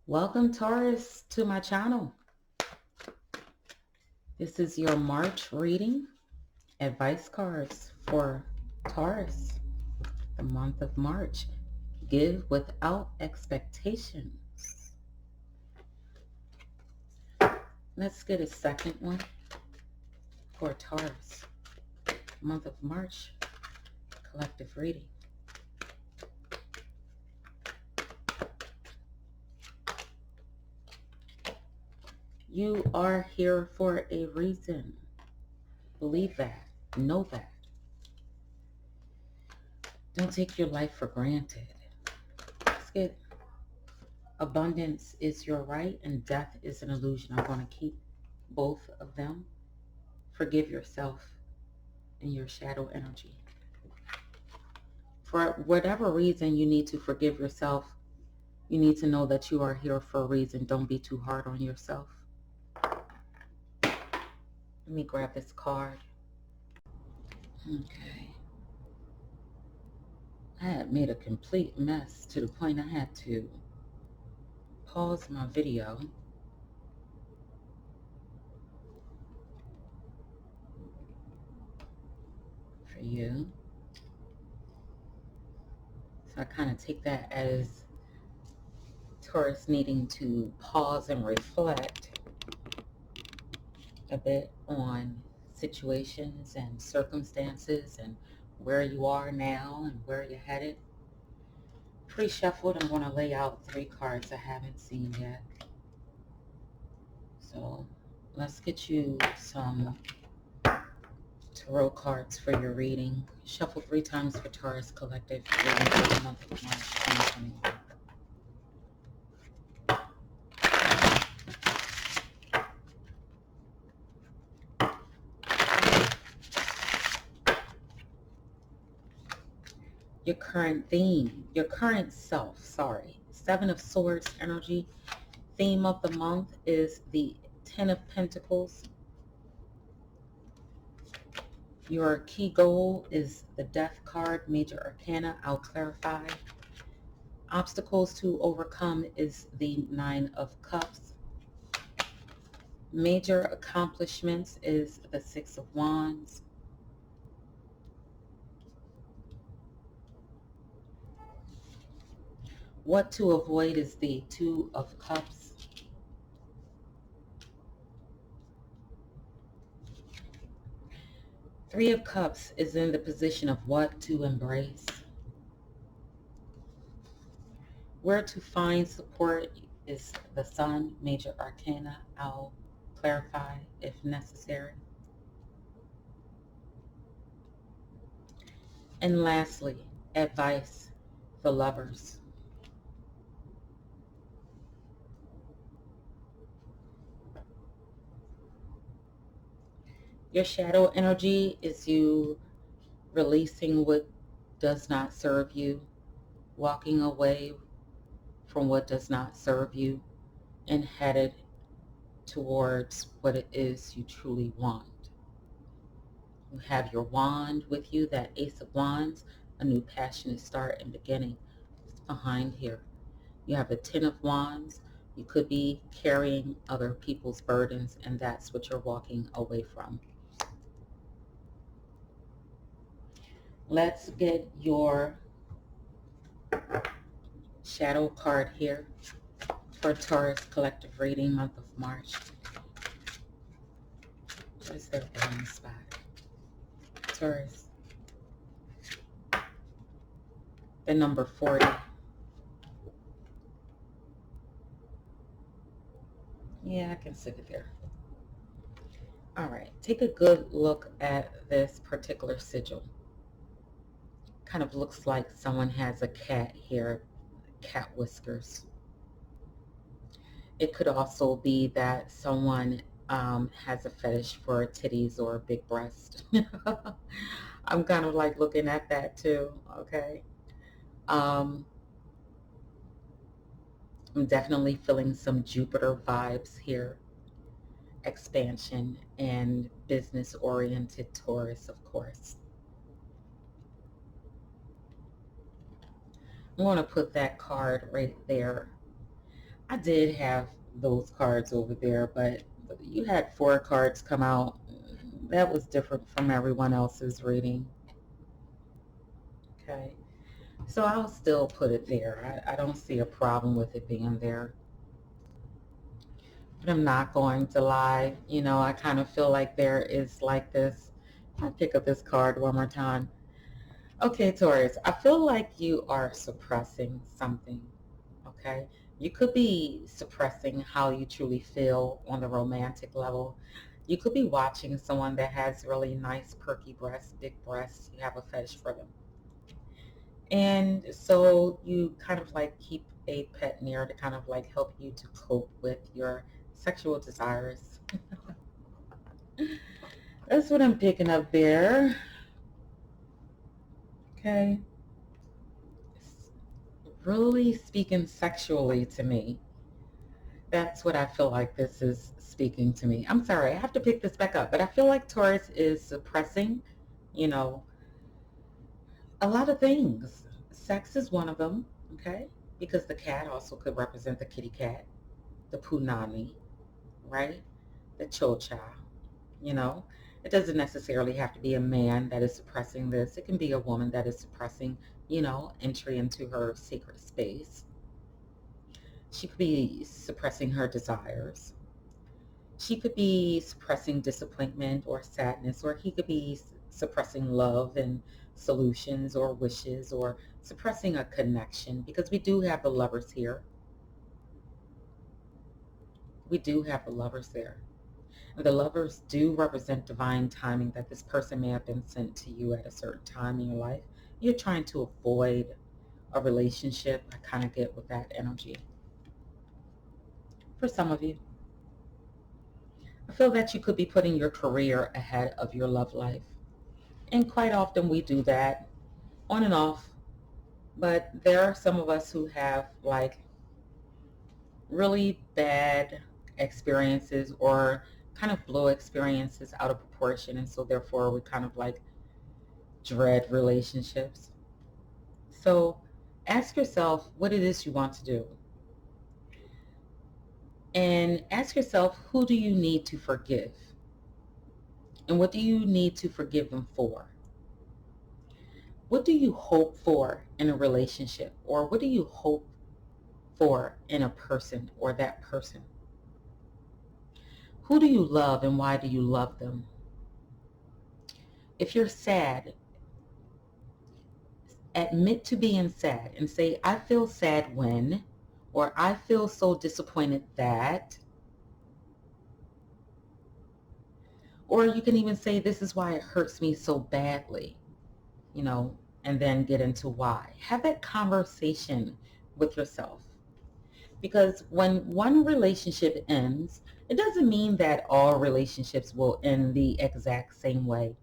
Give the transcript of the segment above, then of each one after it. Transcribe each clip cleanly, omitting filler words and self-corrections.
Welcome, Taurus, to my channel. This is your March reading, advice cards for Taurus, the month of March. Give without expectations. Let's get a second one for Taurus, month of March, collective reading. You are here for a reason. Believe that. Know that. Don't take your life for granted. Let's get abundance is your right and death is an illusion. I'm going to keep both of them. Forgive yourself and your shadow energy. For whatever reason you need to forgive yourself, you need to know that you are here for a reason. Don't be too hard on yourself. Let me grab this card. Okay. I had made a complete mess to the point I had to pause my video for you. So I kind of take that as Taurus needing to pause and reflect a bit on situations and circumstances and where you are now and where you're headed. Pre-shuffled, I'm going to lay out 3 cards I haven't seen yet. So let's get you some tarot cards for your reading. Shuffle 3 times for Taurus Collective reading for the month of March 2021. Your current theme, your current self, sorry. 7 of Swords energy. Theme of the month is the Ten of Pentacles. Your key goal is the Death card, Major Arcana. I'll clarify. Obstacles to overcome is the 9 of Cups. Major accomplishments is the 6 of Wands. What to avoid is the 2 of Cups. Three of Cups is in the position of what to embrace. Where to find support is the Sun, Major Arcana. I'll clarify if necessary. And lastly, advice for lovers. Your shadow energy is you releasing what does not serve you, walking away from what does not serve you, and headed towards what it is you truly want. You have your wand with you, that Ace of Wands, a new passionate start and beginning is behind here. You have a Ten of Wands. You could be carrying other people's burdens, and that's what you're walking away from. Let's get your shadow card here for Taurus collective reading, month of March. What is their blind spot? Taurus. The number 40. Yeah, I can sit it there. All right, take a good look at this particular sigil. Kind of looks like someone has a cat here, cat whiskers. It could also be that someone has a fetish for titties or a big breast. I'm kind of like looking at that too, okay? I'm definitely feeling some Jupiter vibes here. Expansion and business-oriented Taurus, of course. I'm going to put that card right there. I did have those cards over there, but you had 4 cards come out. That was different from everyone else's reading. Okay. So I'll still put it there. I don't see a problem with it being there. But I'm not going to lie. I kind of feel like there is like this. I'll pick up this card one more time. Okay, Taurus, I feel like you are suppressing something. Okay? You could be suppressing how you truly feel on the romantic level. You could be watching someone that has really nice, perky breasts, big breasts. You have a fetish for them. And so you kind of like keep a pet near to kind of like help you to cope with your sexual desires. That's what I'm picking up there. Okay. It's really speaking sexually to me. That's what I feel like this is speaking to me. I'm sorry, I have to pick this back up, but I feel like Taurus is suppressing, you know, a lot of things. Sex is one of them, okay? Because the cat also could represent the kitty cat, the punani, right? The chocha, you know. It doesn't necessarily have to be a man that is suppressing this. It can be a woman that is suppressing, entry into her sacred space. She could be suppressing her desires. She could be suppressing disappointment or sadness, or he could be suppressing love and solutions or wishes, or suppressing a connection, because we do have the lovers here. We do have the lovers there. And the lovers do represent divine timing, that this person may have been sent to you at a certain time in your life. You're trying to avoid a relationship. I kind of get with that energy. For some of you, I feel that you could be putting your career ahead of your love life. And quite often we do that on and off. But there are some of us who have like really bad experiences, or kind of blow experiences out of proportion. And so therefore we kind of like dread relationships. So ask yourself what it is you want to do. And ask yourself, who do you need to forgive? And what do you need to forgive them for? What do you hope for in a relationship? Or what do you hope for in a person or that person? Who do you love and why do you love them? If you're sad, admit to being sad and say, I feel sad when, or I feel so disappointed that, or you can even say, this is why it hurts me so badly, and then get into why. Have that conversation with yourself. Because when one relationship ends, it doesn't mean that all relationships will end the exact same way.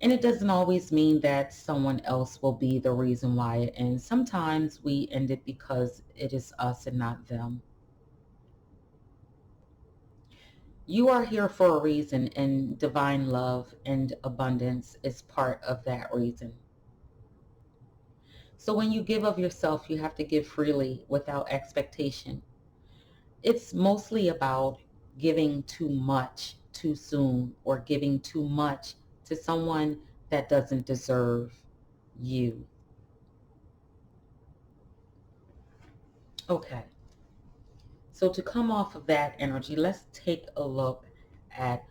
And it doesn't always mean that someone else will be the reason why it ends. Sometimes we end it because it is us and not them. You are here for a reason, and divine love and abundance is part of that reason. So when you give of yourself, you have to give freely without expectation. It's mostly about giving too much too soon, or giving too much to someone that doesn't deserve you. Okay. So to come off of that energy, let's take a look at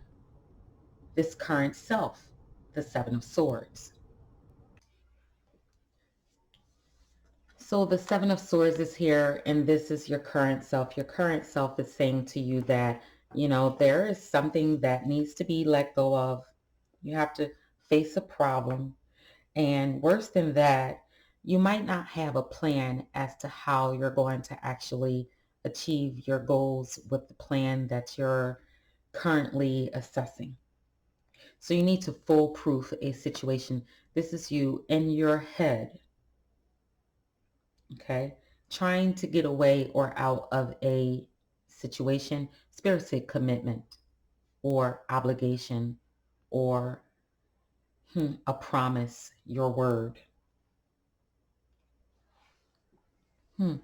this current self, the Seven of Swords. So the Seven of Swords is here, and this is your current self. Your current self is saying to you that, there is something that needs to be let go of. You have to face a problem. And worse than that, you might not have a plan as to how you're going to actually achieve your goals with the plan that you're currently assessing. So you need to foolproof a situation. This is you in your head, okay? Trying to get away or out of a situation. Spirit said commitment or obligation, or a promise, your word. Hmm.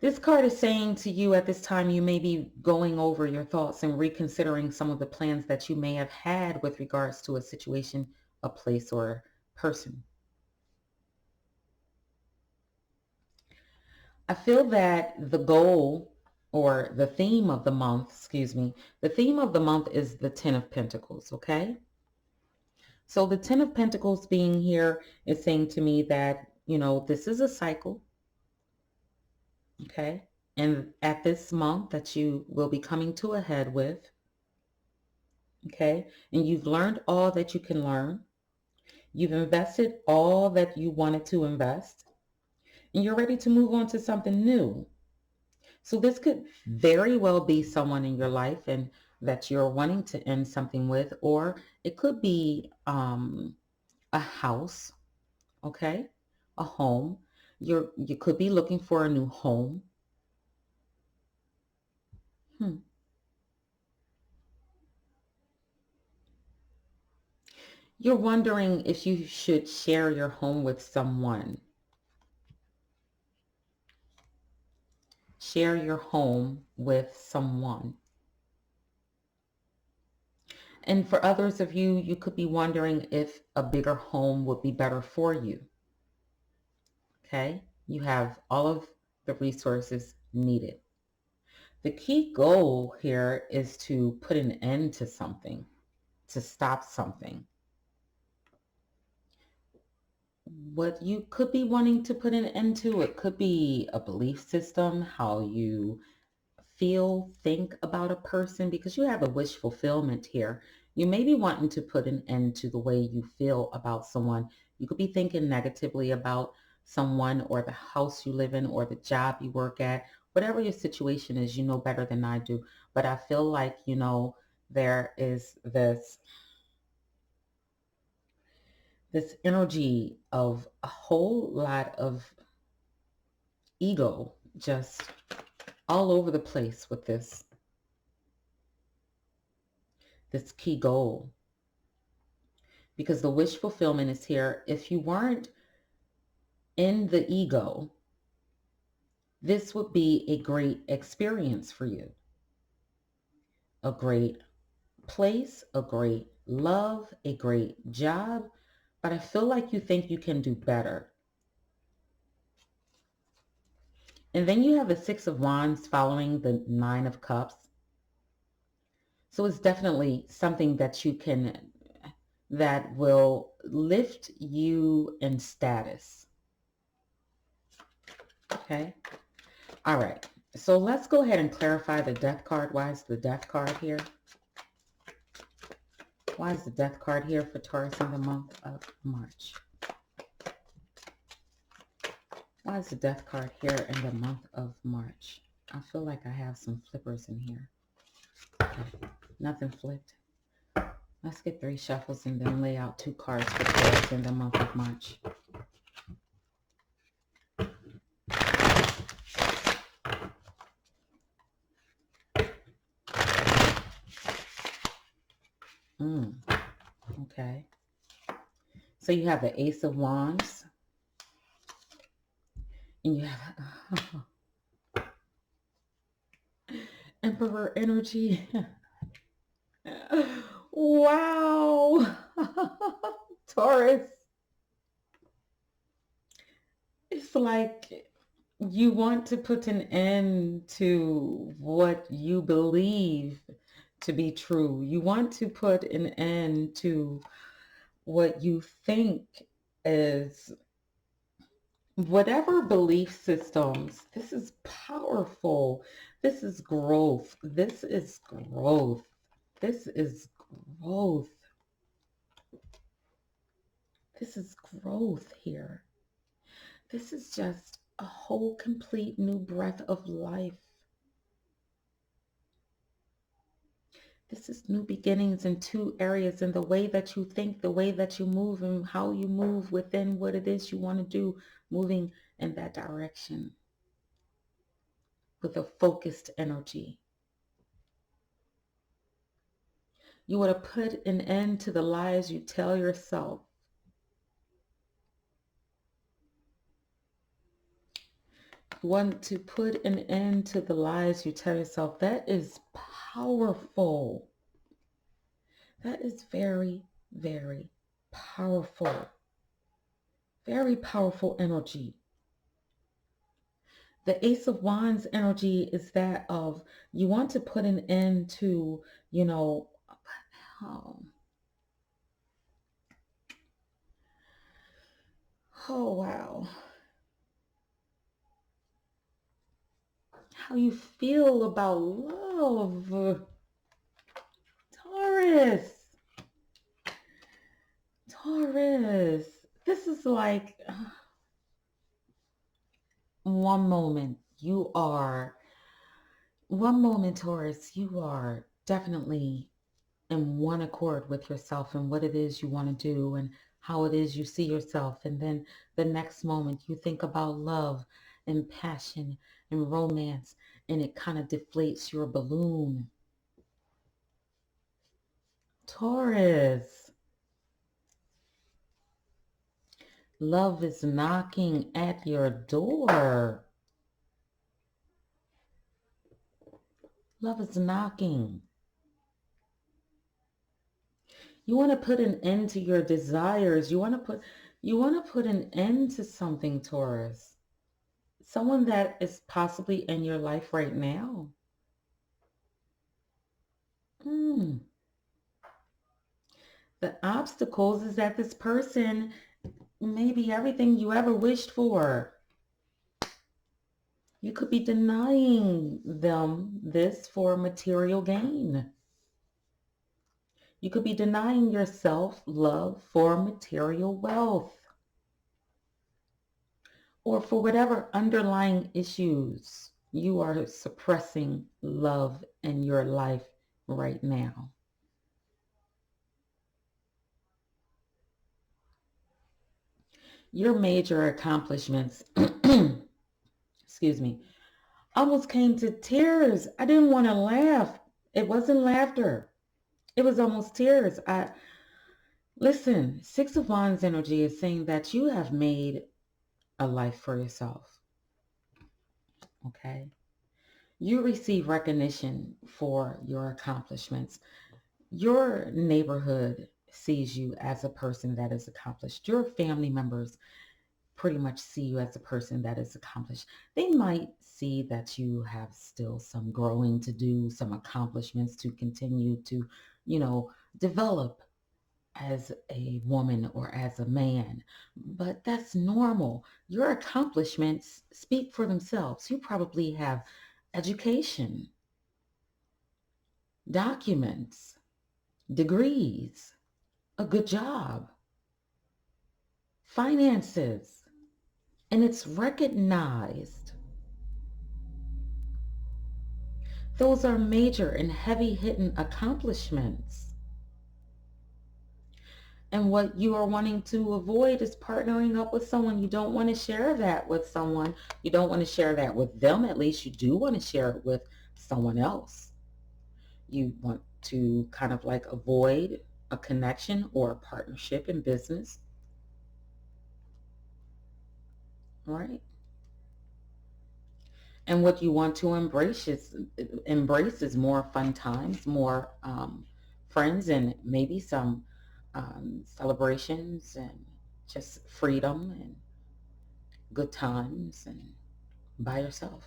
This card is saying to you at this time, you may be going over your thoughts and reconsidering some of the plans that you may have had with regards to a situation, a place, or a person. I feel that the goal or the theme of the month, the theme of the month is the Ten of Pentacles, okay? So the Ten of Pentacles being here is saying to me that, this is a cycle, okay? And at this month that you will be coming to a head with, okay? And you've learned all that you can learn. You've invested all that you wanted to invest, and you're ready to move on to something new. So this could very well be someone in your life and that you're wanting to end something with, or it could be a house, okay? A home. You could be looking for a new home. You're wondering if you should share your home with someone. Share your home with someone. And for others of you, you could be wondering if a bigger home would be better for you. Okay? You have all of the resources needed. The key goal here is to put an end to something, to stop something. What you could be wanting to put an end to, it could be a belief system, how you feel, think about a person, because you have a wish fulfillment here. You may be wanting to put an end to the way you feel about someone. You could be thinking negatively about someone or the house you live in or the job you work at. Whatever your situation is, you know better than I do. But I feel like, there is this energy of a whole lot of ego just all over the place with this key goal. Because the wish fulfillment is here. If you weren't in the ego, this would be a great experience for you. A great place, a great love, a great job. But I feel like you think you can do better. And then you have the Six of Wands following the Nine of Cups. So it's definitely something that will lift you in status. Okay. All right. So let's go ahead and clarify the Death card. Why is the Death card here? Why is the Death card here for Taurus in the month of March? Why is the Death card here in the month of March? I feel like I have some flippers in here. Okay. Nothing flipped. Let's get 3 shuffles and then lay out 2 cards for Taurus in the month of March. Okay. So you have the Ace of Wands. And you have Emperor energy. Wow. Taurus. It's like you want to put an end to what you believe to be true. You want to put an end to what you think is whatever belief systems. This is powerful. This is growth. This is growth. This is growth. This is growth here. This is just a whole complete new breath of life. This is new beginnings in 2 areas, in the way that you think, the way that you move, and how you move within what it is you want to do, moving in that direction with a focused energy. You want to put an end to the lies you tell yourself. Want to put an end to the lies you tell yourself. That is powerful. That is very, very powerful. Very powerful energy. The Ace of Wands energy is that of you want to put an end to, oh, oh wow. How you feel about love. Taurus. Taurus. This is like one moment Taurus, you are definitely in one accord with yourself and what it is you want to do and how it is you see yourself. And then the next moment you think about love and passion and romance, and it kind of deflates your balloon. Taurus, love is knocking at your door. Love is knocking. You want to put an end to your desires. You want to put an end to something, Taurus. Someone that is possibly in your life right now. The obstacles is that this person may be everything you ever wished for. You could be denying them this for material gain. You could be denying yourself love for material wealth, or for whatever underlying issues you are suppressing love in your life right now. Your major accomplishments, excuse me, almost came to tears. I didn't want to laugh. It wasn't laughter. It was almost tears. Listen, Six of Wands energy is saying that you have made a life for yourself. Okay? You receive recognition for your accomplishments. Your neighborhood sees you as a person that is accomplished. Your family members pretty much see you as a person that is accomplished. They might see that you have still some growing to do, some accomplishments to continue to, develop as a woman or as a man. But that's normal. Your accomplishments speak for themselves. You probably have education, documents, degrees, a good job, finances, and it's recognized. Those are major and heavy-hitting accomplishments. And what you are wanting to avoid is partnering up with someone. You don't want to share that with someone. You don't want to share that with them. At least you do want to share it with someone else. You want to kind of like avoid a connection or a partnership in business. Right? And what you want to embrace is more fun times, more friends, and maybe some celebrations and just freedom and good times and by yourself.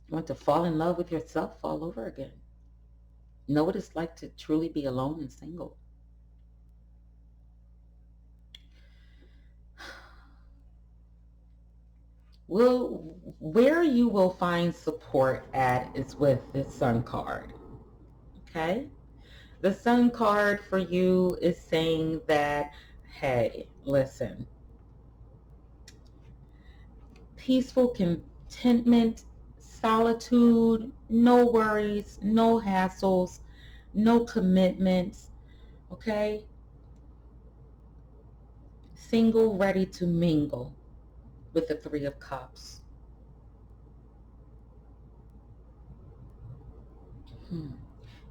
You want to fall in love with yourself all over again. Know what it's like to truly be alone and single. Where you will find support at is with this Sun card. Okay? The Sun card for you is saying that, hey, listen, peaceful contentment, solitude, no worries, no hassles, no commitments, okay? Single, ready to mingle with the Three of Cups.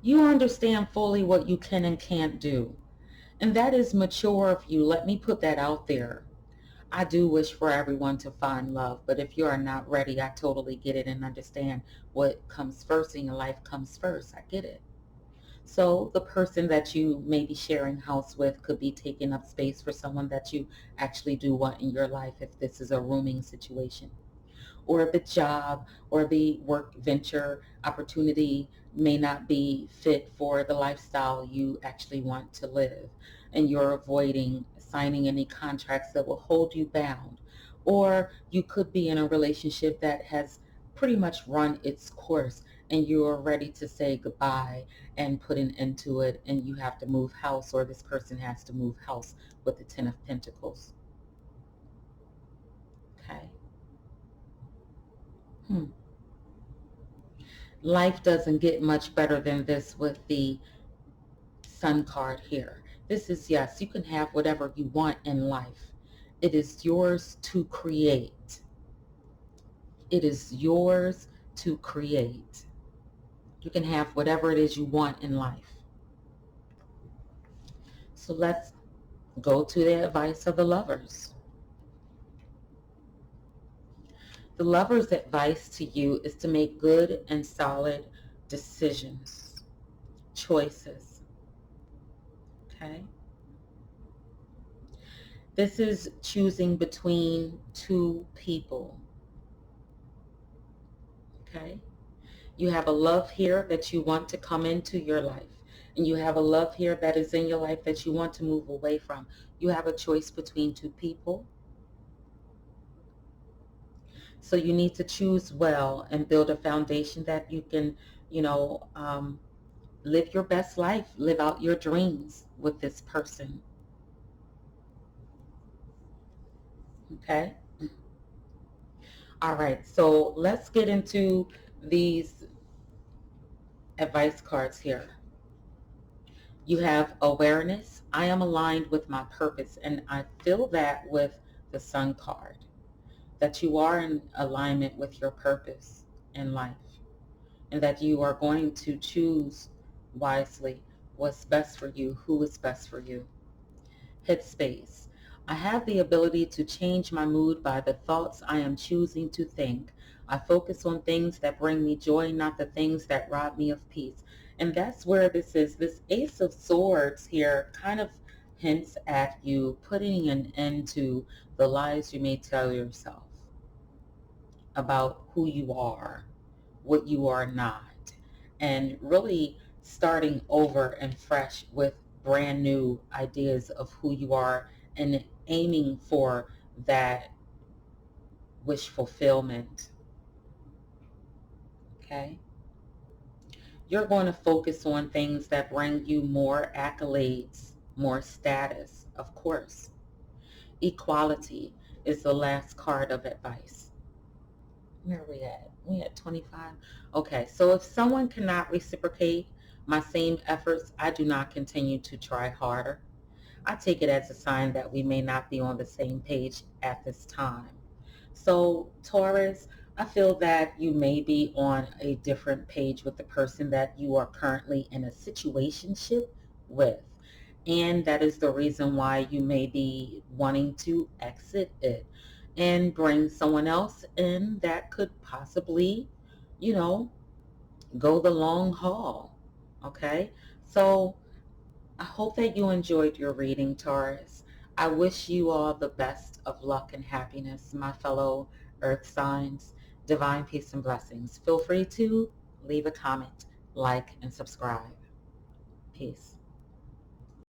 You understand fully what you can and can't do. And that is mature of you. Let me put that out there. I do wish for everyone to find love, but if you are not ready, I totally get it and understand what comes first in your life comes first. I get it. So the person that you may be sharing house with could be taking up space for someone that you actually do want in your life if this is a rooming situation. Or the job or the work venture opportunity may not be fit for the lifestyle you actually want to live, and you're avoiding signing any contracts that will hold you bound. Or you could be in a relationship that has pretty much run its course and you're ready to say goodbye and put an end to it, and you have to move house, or this person has to move house with the Ten of Pentacles. Okay. Hmm. Life doesn't get much better than this with the Sun card here. This is, yes, you can have whatever you want in life. It is yours to create. It is yours to create. You can have whatever it is you want in life. So let's go to the advice of the lovers. The lover's advice to you is to make good and solid decisions, choices. Okay? This is choosing between two people. Okay? You have a love here that you want to come into your life. And you have a love here that is in your life that you want to move away from. You have a choice between two people. So you need to choose well and build a foundation that you can, live your best life, live out your dreams with this person. Okay? All right, so let's get into these advice cards here. You have awareness. I am aligned with my purpose, and I feel that with the Sun card, that you are in alignment with your purpose in life, and that you are going to choose wisely what's best for you, who is best for you. Headspace. I have the ability to change my mood by the thoughts I am choosing to think. I focus on things that bring me joy, not the things that rob me of peace. And that's where this is. This Ace of Swords here kind of hints at you putting an end to the lies you may tell yourself about who you are, what you are not, and really starting over and fresh with brand new ideas of who you are and aiming for that wish fulfillment. Okay? You're going to focus on things that bring you more accolades, more status, of course. Equality is the last card of advice. Where are we at? We at 25. Okay, so if someone cannot reciprocate my same efforts, I do not continue to try harder. I take it as a sign that we may not be on the same page at this time. So Taurus, I feel that you may be on a different page with the person that you are currently in a situationship with. And that is the reason why you may be wanting to exit it and bring someone else in that could possibly, you know, go the long haul. Okay? So I hope that you enjoyed your reading, Taurus. I wish you all the best of luck and happiness, my fellow earth signs. Divine peace and blessings. Feel free to leave a comment, like, and subscribe. Peace.